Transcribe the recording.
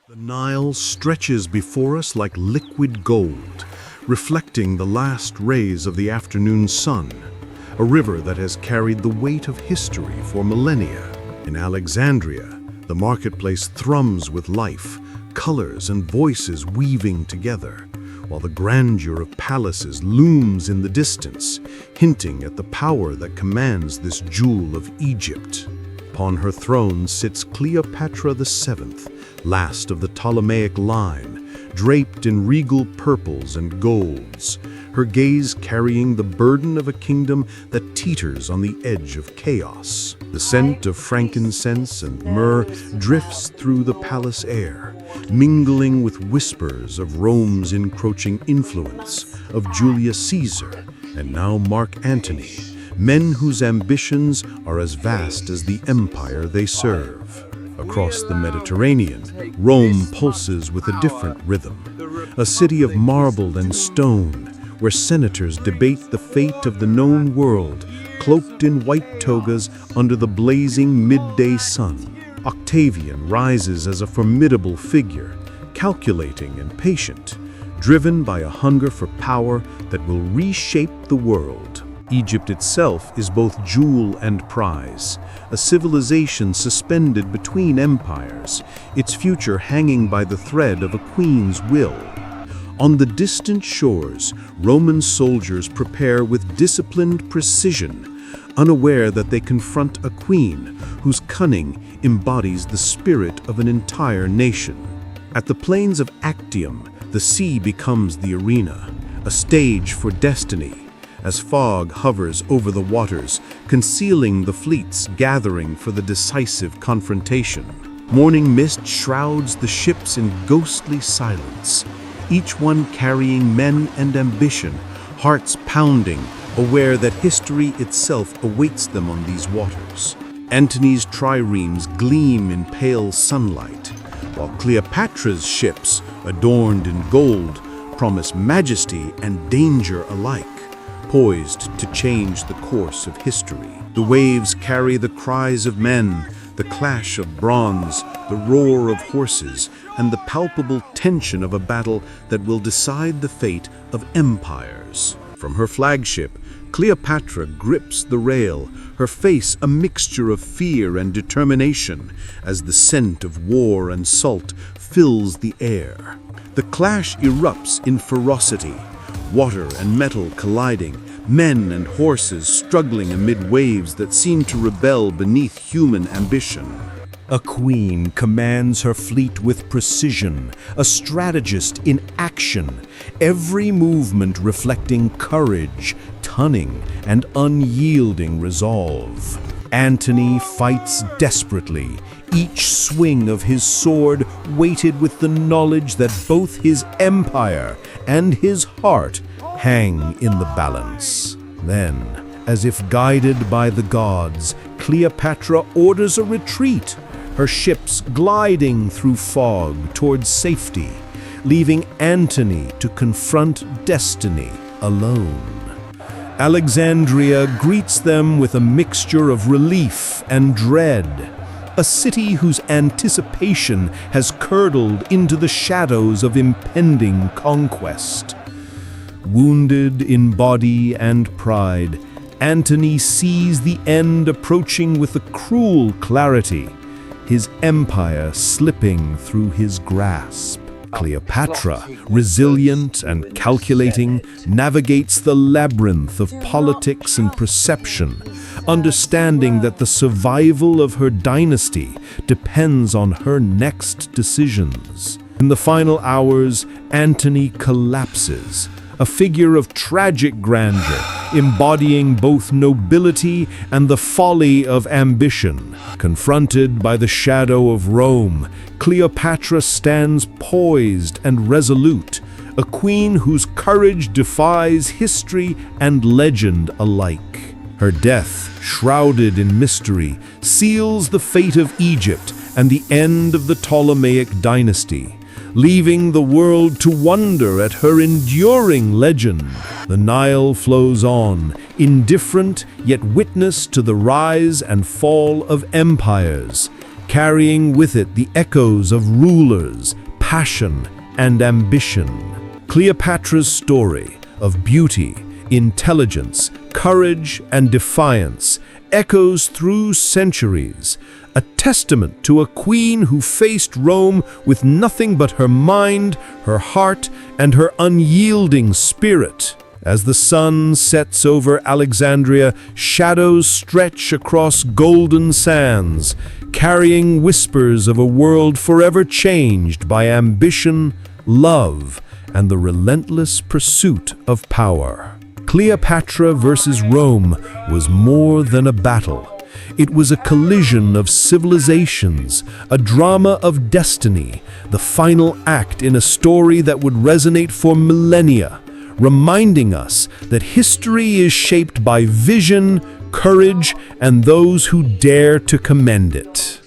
The Nile stretches before us like liquid gold, reflecting the last rays of the afternoon sun, a river that has carried the weight of history for millennia. In Alexandria, the marketplace thrums with life, colors and voices weaving together, while the grandeur of palaces looms in the distance, hinting at the power that commands this jewel of Egypt. Upon her throne sits Cleopatra VII, last of the Ptolemaic line, draped in regal purples and golds, her gaze carrying the burden of a kingdom that teeters on the edge of chaos. The scent of frankincense and myrrh drifts through the palace air, mingling with whispers of Rome's encroaching influence, of Julius Caesar, and now Mark Antony, men whose ambitions are as vast as the empire they serve. Across the Mediterranean, Rome pulses with a different rhythm, a city of marble and stone, where senators debate the fate of the known world, cloaked in white togas under the blazing midday sun. Octavian rises as a formidable figure, calculating and patient, driven by a hunger for power that will reshape the world. Egypt itself is both jewel and prize, a civilization suspended between empires, its future hanging by the thread of a queen's will. On the distant shores, Roman soldiers prepare with disciplined precision, unaware that they confront a queen whose cunning embodies the spirit of an entire nation. At the Plains of Actium, the sea becomes the arena, a stage for destiny, as fog hovers over the waters, concealing the fleets gathering for the decisive confrontation. Morning mist shrouds the ships in ghostly silence, each one carrying men and ambition, hearts pounding, aware that history itself awaits them on these waters. Antony's triremes gleam in pale sunlight, while Cleopatra's ships, adorned in gold, promise majesty and danger alike, poised to change the course of history. The waves carry the cries of men, the clash of bronze, the roar of horses, and the palpable tension of a battle that will decide the fate of empires. From her flagship, Cleopatra grips the rail, her face a mixture of fear and determination, as the scent of war and salt fills the air. The clash erupts in ferocity, water and metal colliding, men and horses struggling amid waves that seem to rebel beneath human ambition. A queen commands her fleet with precision, a strategist in action, every movement reflecting courage, cunning, and unyielding resolve. Antony fights desperately, each swing of his sword weighted with the knowledge that both his empire and his heart hang in the balance. Then, as if guided by the gods, Cleopatra orders a retreat, her ships gliding through fog towards safety, leaving Antony to confront destiny alone. Alexandria greets them with a mixture of relief and dread, a city whose anticipation has curdled into the shadows of impending conquest. Wounded in body and pride, Antony sees the end approaching with a cruel clarity, his empire slipping through his grasp. Cleopatra, resilient and calculating, navigates the labyrinth of politics and perception, understanding that the survival of her dynasty depends on her next decisions. In the final hours, Antony collapses, a figure of tragic grandeur, embodying both nobility and the folly of ambition. Confronted by the shadow of Rome, Cleopatra stands poised and resolute, a queen whose courage defies history and legend alike. Her death, shrouded in mystery, seals the fate of Egypt and the end of the Ptolemaic dynasty, leaving the world to wonder at her enduring legend. The Nile flows on, indifferent yet witness to the rise and fall of empires, carrying with it the echoes of rulers, passion, and ambition. Cleopatra's story of beauty, intelligence, courage, and defiance echoes through centuries, a testament to a queen who faced Rome with nothing but her mind, her heart, and her unyielding spirit. As the sun sets over Alexandria, shadows stretch across golden sands, carrying whispers of a world forever changed by ambition, love, and the relentless pursuit of power. Cleopatra versus Rome was more than a battle. It was a collision of civilizations, a drama of destiny, the final act in a story that would resonate for millennia, reminding us that history is shaped by vision, courage, and those who dare to commend it.